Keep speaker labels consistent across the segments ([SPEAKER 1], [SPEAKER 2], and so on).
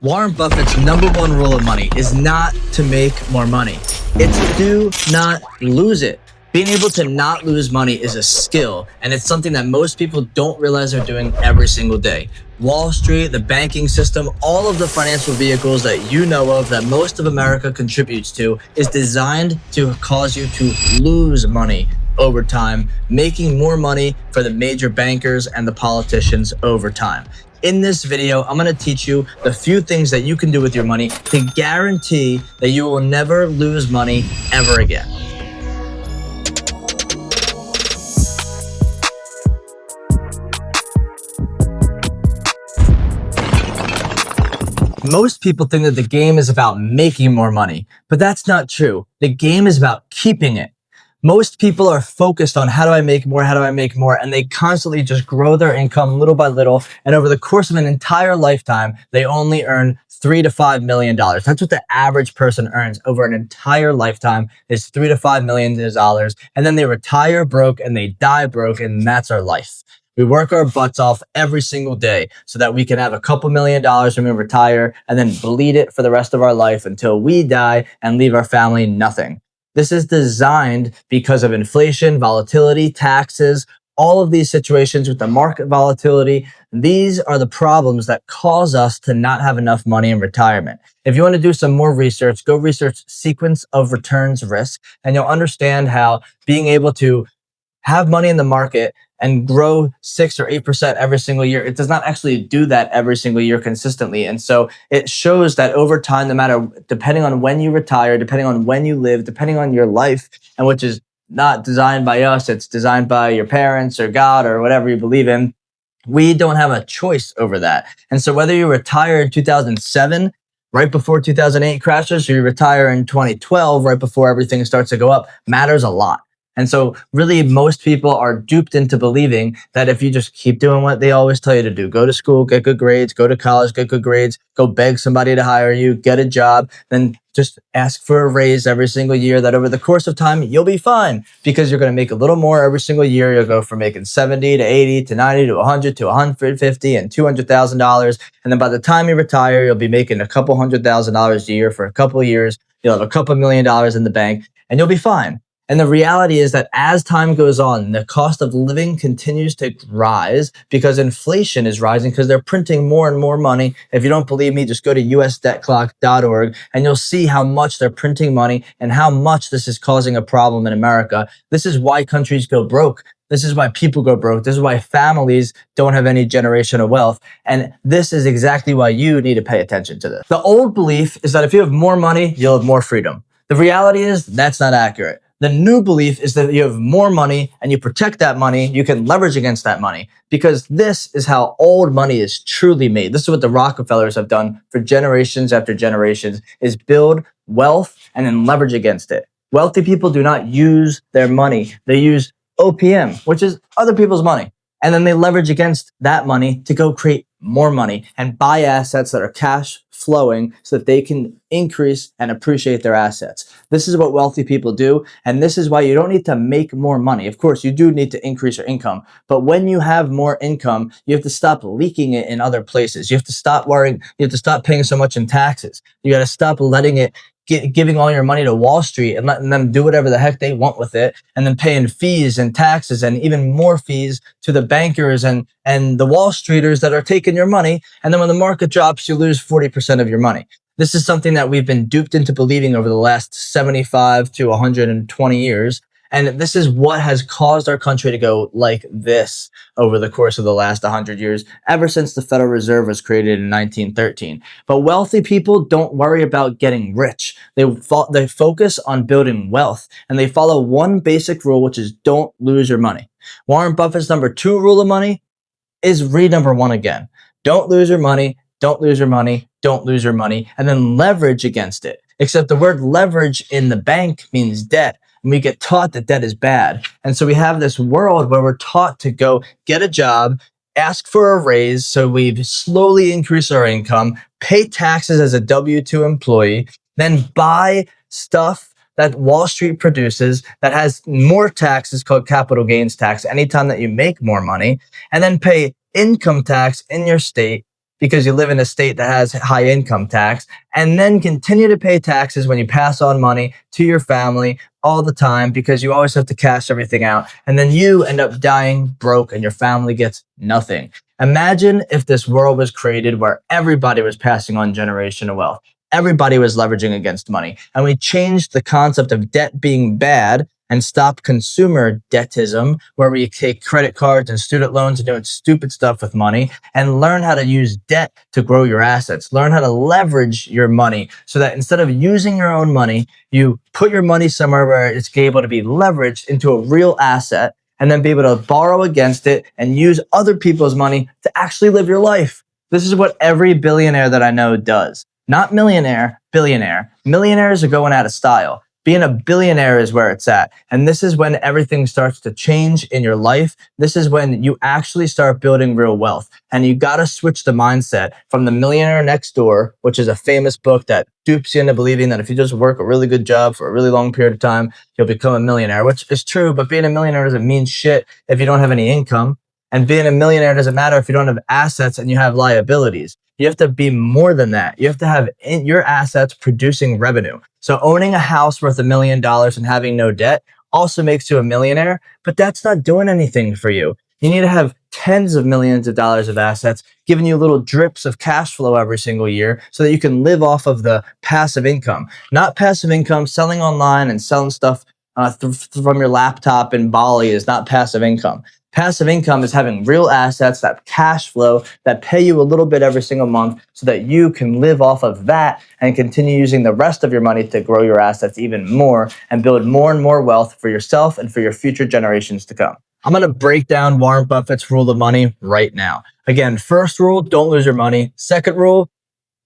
[SPEAKER 1] Warren Buffett's number one rule of money is not to make more money. It's do not lose it. Being able to not lose money is a skill, and it's something that most people don't realize they're doing every single day. Wall Street, the banking system, all of the financial vehicles that you know of that most of America contributes to is designed to cause you to lose money over time, making more money for the major bankers and the politicians over time. In this video, I'm going to teach you the few things that you can do with your money to guarantee that you will never lose money ever again. Most people think that the game is about making more money, but that's not true. The game is about keeping it. Most people are focused on how do I make more, and they constantly just grow their income little by little. And over the course of an entire lifetime, they only earn $3 to $5 million. That's what the average person earns over an entire lifetime is $3 to $5 million. And then they retire broke and they die broke, and that's our life. We work our butts off every single day so that we can have a couple $1 million when we retire and then bleed it for the rest of our life until we die and leave our family nothing. This is designed because of inflation, volatility, taxes, all of these situations with the market volatility. These are the problems that cause us to not have enough money in retirement. If you want to do some more research, go research sequence of returns risk, and you'll understand how being able to have money in the market and grow 6 or 8% every single year, it does not actually do that every single year consistently. And so it shows that over time, no matter, depending on when you retire, depending on when you live, depending on your life, and which is not designed by us, it's designed by your parents or God or whatever you believe in, we don't have a choice over that. And so whether you retire in 2007, right before 2008 crashes, or you retire in 2012, right before everything starts to go up, matters a lot. And so really most people are duped into believing that if you just keep doing what they always tell you to do, go to school, get good grades, go to college, get good grades, go beg somebody to hire you, get a job, then just ask for a raise every single year, that over the course of time, you'll be fine because you're going to make a little more every single year. You'll go from making 70 to 80 to 90 to 100 to 150 and $200,000. And then by the time you retire, you'll be making a couple $100,000 a year for a couple of years. You'll have a couple $1 million in the bank and you'll be fine. And the reality is that as time goes on, the cost of living continues to rise because inflation is rising because they're printing more and more money. If you don't believe me, just go to usdebtclock.org and you'll see how much they're printing money and how much this is causing a problem in America. This is why countries go broke. This is why people go broke. This is why families don't have any generational wealth. And this is exactly why you need to pay attention to this. The old belief is that if you have more money, you'll have more freedom. The reality is that's not accurate. The new belief is that you have more money and you protect that money, you can leverage against that money, because this is how old money is truly made. This is what the Rockefellers have done for generations after generations, is build wealth and then leverage against it. Wealthy people do not use their money. They use OPM, which is other people's money. And then they leverage against that money to go create more money and buy assets that are cash flowing so that they can increase and appreciate their assets. This is what wealthy people do. And this is why you don't need to make more money. Of course, you do need to increase your income. But when you have more income, you have to stop leaking it in other places. You have to stop worrying. You have to stop paying so much in taxes. You got to stop letting it giving all your money to Wall Street and letting them do whatever the heck they want with it, and then paying fees and taxes and even more fees to the bankers and the Wall Streeters that are taking your money. And then when the market drops, you lose 40% of your money. This is something that we've been duped into believing over the last 75 to 120 years. And this is what has caused our country to go like this over the course of the last 100 years, ever since the Federal Reserve was created in 1913. But wealthy people don't worry about getting rich. They focus on building wealth, and they follow one basic rule, which is don't lose your money. Warren Buffett's number 2 rule of money is read number 1 again. Don't lose your money, don't lose your money, don't lose your money, and then leverage against it. Except the word leverage in the bank means debt. And we get taught that debt is bad. And so we have this world where we're taught to go get a job, ask for a raise, so we slowly increase our income, pay taxes as a W-2 employee, then buy stuff that Wall Street produces that has more taxes called capital gains tax anytime that you make more money, and then pay income tax in your state because you live in a state that has high income tax, and then continue to pay taxes when you pass on money to your family all the time because you always have to cash everything out. And then you end up dying broke and your family gets nothing. Imagine if this world was created where everybody was passing on generational wealth. Everybody was leveraging against money. And we changed the concept of debt being bad and stop consumer debtism, where we take credit cards and student loans and doing stupid stuff with money, and learn how to use debt to grow your assets. Learn how to leverage your money so that instead of using your own money, you put your money somewhere where it's able to be leveraged into a real asset and then be able to borrow against it and use other people's money to actually live your life. This is what every billionaire that I know does. Not millionaire, billionaire. Millionaires are going out of style. Being a billionaire is where it's at. And this is when everything starts to change in your life. This is when you actually start building real wealth. And you got to switch the mindset from The Millionaire Next Door, which is a famous book that dupes you into believing that if you just work a really good job for a really long period of time, you'll become a millionaire, which is true. But being a millionaire doesn't mean shit if you don't have any income. And being a millionaire doesn't matter if you don't have assets and you have liabilities. You have to be more than that. You have to have your assets producing revenue. So owning a house worth $1 million and having no debt also makes you a millionaire, but that's not doing anything for you. You need to have tens of millions of dollars of assets giving you little drips of cash flow every single year so that you can live off of the passive income. Not passive income, selling online and selling stuff from your laptop in Bali is not passive income. Passive income is having real assets that cash flow that pay you a little bit every single month so that you can live off of that and continue using the rest of your money to grow your assets even more and build more and more wealth for yourself and for your future generations to come. I'm going to break down Warren Buffett's rule of money right now. Again, first rule, don't lose your money. Second rule,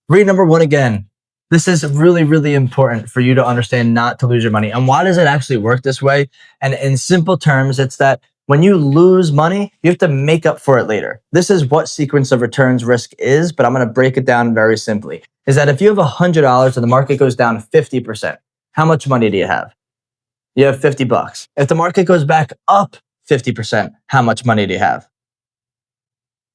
[SPEAKER 1] read number 1 again. This is really, really important for you to understand not to lose your money. And why does it actually work this way? And in simple terms, it's that when you lose money, you have to make up for it later. This is what sequence of returns risk is, but I'm going to break it down very simply. Is that if you have $100 and the market goes down 50%, how much money do you have? You have $50. If the market goes back up 50%, how much money do you have?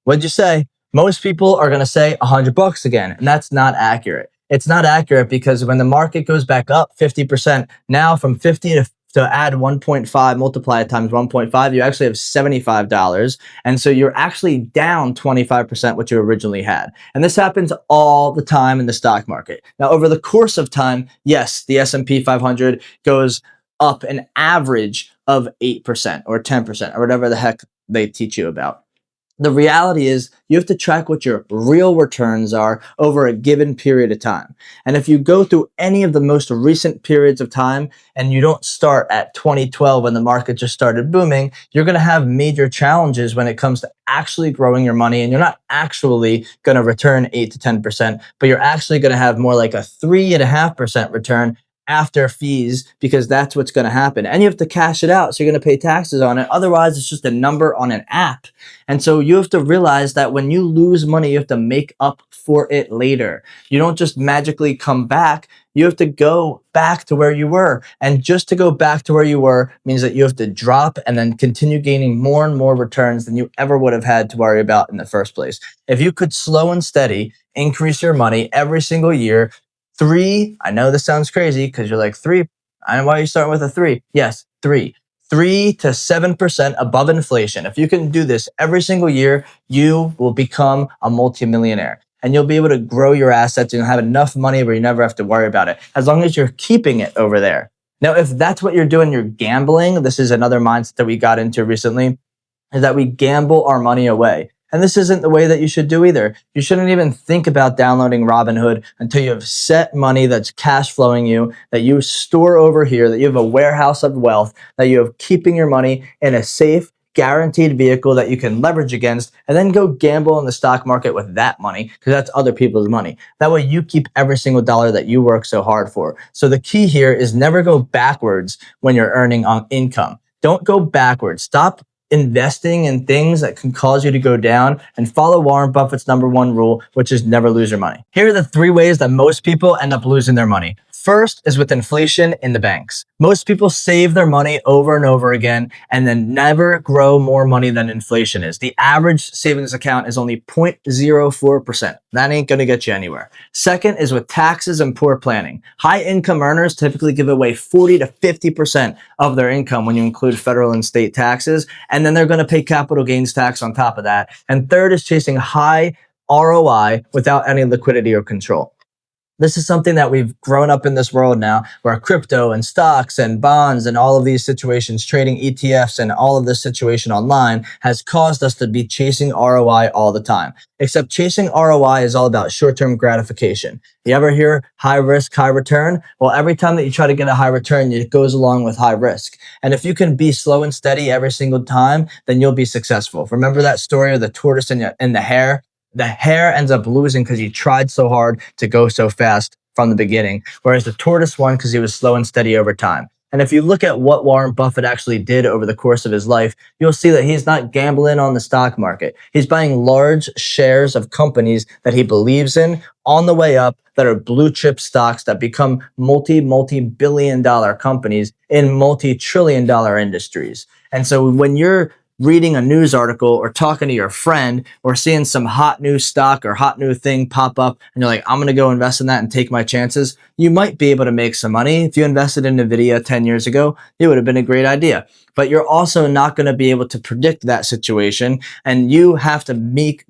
[SPEAKER 1] What'd you say? Most people are going to say $100 again, and that's not accurate. It's not accurate because when the market goes back up 50%, now from 50 to add 1.5, multiply it times 1.5, you actually have $75. And so you're actually down 25% what you originally had. And this happens all the time in the stock market. Now, over the course of time, yes, the S&P 500 goes up an average of 8% or 10% or whatever the heck they teach you about. The reality is you have to track what your real returns are over a given period of time. And if you go through any of the most recent periods of time and you don't start at 2012 when the market just started booming, you're going to have major challenges when it comes to actually growing your money. And you're not actually going to return 8 to 10%, but you're actually going to have more like a 3.5% return after fees, because that's what's going to happen. And you have to cash it out. So you're going to pay taxes on it. Otherwise, it's just a number on an app. And so you have to realize that when you lose money, you have to make up for it later. You don't just magically come back. You have to go back to where you were. And just to go back to where you were means that you have to drop and then continue gaining more and more returns than you ever would have had to worry about in the first place. If you could slow and steady increase your money every single year, 3, I know this sounds crazy because you're like 3, I know why you're starting with a 3. Yes, 3 to 7% above inflation. If you can do this every single year, you will become a multimillionaire. And you'll be able to grow your assets and have enough money where you never have to worry about it, as long as you're keeping it over there. Now, if that's what you're doing, you're gambling. This is another mindset that we got into recently, is that we gamble our money away. And this isn't the way that you should do either. You shouldn't even think about downloading Robinhood until you have set money that's cash flowing you, that you store over here, that you have a warehouse of wealth, that you have keeping your money in a safe, guaranteed vehicle that you can leverage against, and then go gamble in the stock market with that money, because that's other people's money. That way you keep every single dollar that you work so hard for. So the key here is never go backwards when you're earning on income. Don't go backwards. Stop investing in things that can cause you to go down, and follow Warren Buffett's #1 rule, which is never lose your money. Here are the 3 ways that most people end up losing their money. First is with inflation in the banks. Most people save their money over and over again and then never grow more money than inflation is. The average savings account is only 0.04%. That ain't going to get you anywhere. Second is with taxes and poor planning. High income earners typically give away 40 to 50% of their income when you include federal and state taxes, and then they're going to pay capital gains tax on top of that. And third is chasing high ROI without any liquidity or control. This is something that we've grown up in this world now, where crypto and stocks and bonds and all of these situations, trading ETFs and all of this situation online has caused us to be chasing ROI all the time. Except chasing ROI is all about short-term gratification. You ever hear high risk, high return? Well, every time that you try to get a high return, it goes along with high risk. And if you can be slow and steady every single time, then you'll be successful. Remember that story of the tortoise and the hare? The hare ends up losing because he tried so hard to go so fast from the beginning, whereas the tortoise won because he was slow and steady over time. And if you look at what Warren Buffett actually did over the course of his life, you'll see that he's not gambling on the stock market. He's buying large shares of companies that he believes in on the way up that are blue chip stocks that become multi-billion dollar companies in multi-trillion dollar industries. And so when you're reading a news article or talking to your friend or seeing some hot new stock or hot new thing pop up and you're like, I'm going to go invest in that and take my chances, you might be able to make some money. If you invested in NVIDIA 10 years ago, it would have been a great idea. But you're also not going to be able to predict that situation, and you have to make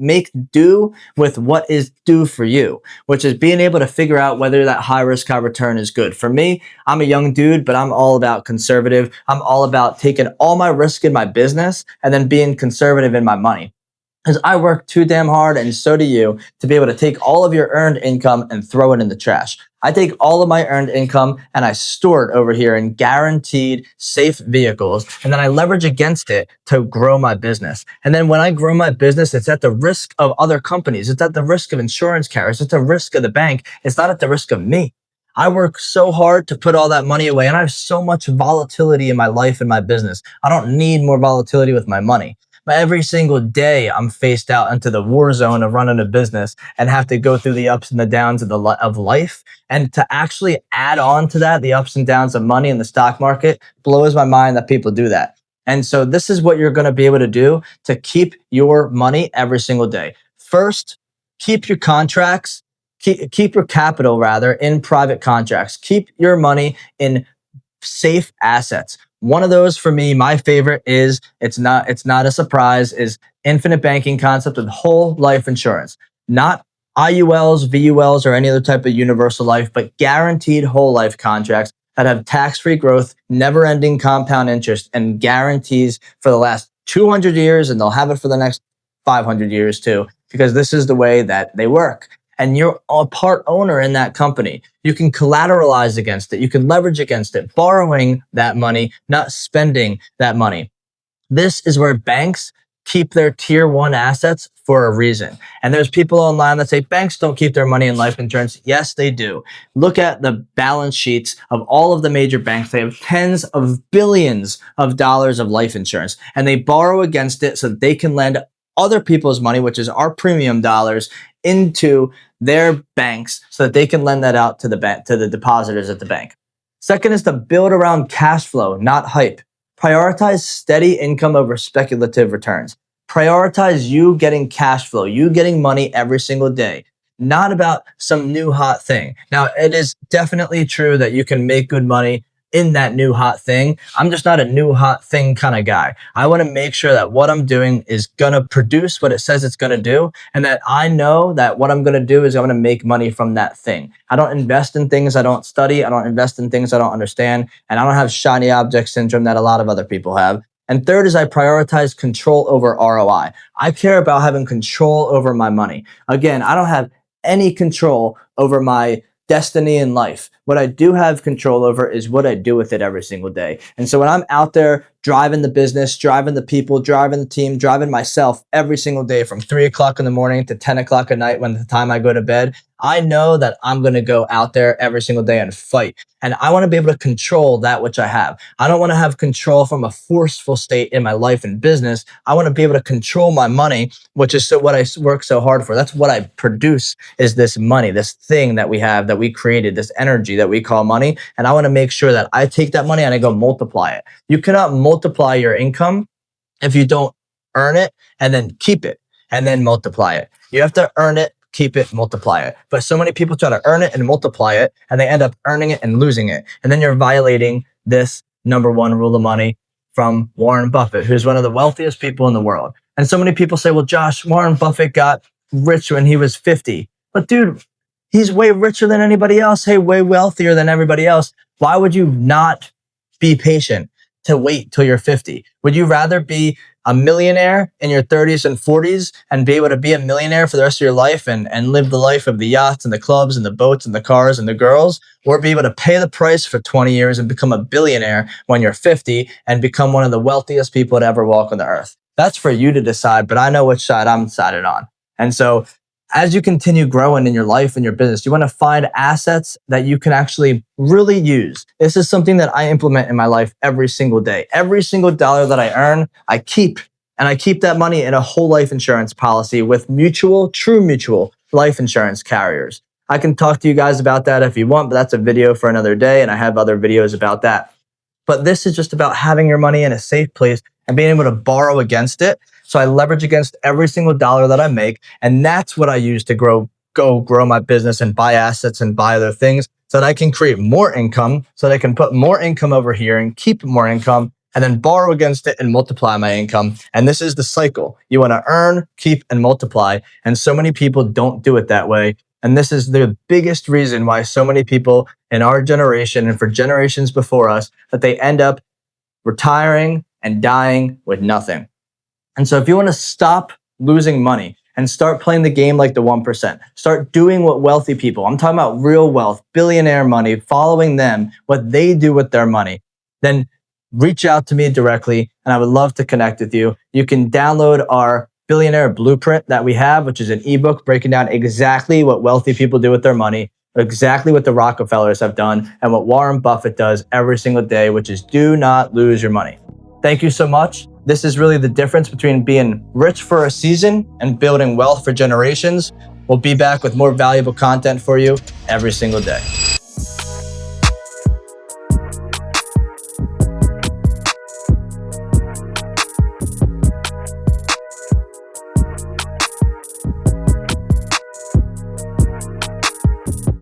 [SPEAKER 1] do with what is due for you, which is being able to figure out whether that high risk, high return is good. For me, I'm a young dude, but I'm all about conservative. I'm all about taking all my risk in my business and then being conservative in my money. Because I work too damn hard, and so do you, to be able to take all of your earned income and throw it in the trash. I take all of my earned income and I store it over here in guaranteed safe vehicles, and then I leverage against it to grow my business. And then when I grow my business, it's at the risk of other companies. It's at the risk of insurance carriers. It's at the risk of the bank. It's not at the risk of me. I work so hard to put all that money away, and I have so much volatility in my life and my business. I don't need more volatility with my money. But every single day, I'm faced out into the war zone of running a business and have to go through the ups and the downs of life. And to actually add on to that, the ups and downs of money in the stock market blows my mind that people do that. And so this is what you're going to be able to do to keep your money every single day. First, keep your contracts, keep your capital rather in private contracts. Keep your money in safe assets. One of those for me, my favorite is, it's not a surprise, is infinite banking concept with whole life insurance. Not IULs, VULs, or any other type of universal life, but guaranteed whole life contracts that have tax-free growth, never-ending compound interest, and guarantees for the last 200 years, and they'll have it for the next 500 years too, because this is the way that they work. And you're a part owner in that company. You can collateralize against it. You can leverage against it, borrowing that money, not spending that money. This is where banks keep their tier one assets for a reason. And there's people online that say banks don't keep their money in life insurance. Yes, they do. Look at the balance sheets of all of the major banks. They have tens of billions of dollars of life insurance, and they borrow against it so that they can lend other people's money, which is our premium dollars, into their banks so that they can lend that out to the depositors at the bank. Second is to build around cash flow, not hype. Prioritize steady income over speculative returns. Prioritize you getting cash flow, you getting money every single day, not about some new hot thing. Now, it is definitely true that you can make good money in that new hot thing. I'm just not a new hot thing kind of guy. I want to make sure that what I'm doing is going to produce what it says it's going to do, and that I know that what I'm going to do is I'm going to make money from that thing. I don't invest in things I don't study. I don't invest in things I don't understand. And I don't have shiny object syndrome that a lot of other people have. And third is I prioritize control over ROI. I care about having control over my money. Again, I don't have any control over my destiny in life. What I do have control over is what I do with it every single day. And so when I'm out there driving the business, driving the people, driving the team, driving myself every single day from 3 o'clock in the morning to 10 o'clock at night when the time I go to bed. I know that I'm going to go out there every single day and fight. And I want to be able to control that which I have. I don't want to have control from a forceful state in my life and business. I want to be able to control my money, which is what I work so hard for. That's what I produce, is this money, this thing that we have, that we created, this energy that we call money. And I want to make sure that I take that money and I go multiply it. You cannot multiply your income if you don't earn it and then keep it and then multiply it. You have to earn it, keep it, multiply it. But so many people try to earn it and multiply it, and they end up earning it and losing it. And then you're violating this number one rule of money from Warren Buffett, who's one of the wealthiest people in the world. And so many people say, well, Josh, Warren Buffett got rich when he was 50. But dude, he's way richer than anybody else. Hey, way wealthier than everybody else. Why would you not be patient to wait till you're 50? Would you rather be a millionaire in your 30s and 40s and be able to be a millionaire for the rest of your life and live the life of the yachts and the clubs and the boats and the cars and the girls, or be able to pay the price for 20 years and become a billionaire when you're 50 and become one of the wealthiest people to ever walk on the earth? That's for you to decide, but I know which side I'm decided on. And so as you continue growing in your life and your business, you want to find assets that you can actually really use. This is something that I implement in my life every single day. Every single dollar that I earn, I keep. And I keep that money in a whole life insurance policy with true mutual life insurance carriers. I can talk to you guys about that if you want, but that's a video for another day, and I have other videos about that. But this is just about having your money in a safe place and being able to borrow against it. So I leverage against every single dollar that I make. And that's what I use to grow my business and buy assets and buy other things so that I can create more income, so that I can put more income over here and keep more income and then borrow against it and multiply my income. And this is the cycle. You want to earn, keep, and multiply. And so many people don't do it that way. And this is the biggest reason why so many people in our generation and for generations before us, that they end up retiring and dying with nothing. And so if you want to stop losing money and start playing the game like the 1%, start doing what wealthy people, I'm talking about real wealth, billionaire money, following them, what they do with their money, then reach out to me directly and I would love to connect with you. You can download our Billionaire Blueprint that we have, which is an ebook breaking down exactly what wealthy people do with their money, exactly what the Rockefellers have done, and what Warren Buffett does every single day, which is do not lose your money. Thank you so much. This is really the difference between being rich for a season and building wealth for generations. We'll be back with more valuable content for you every single day.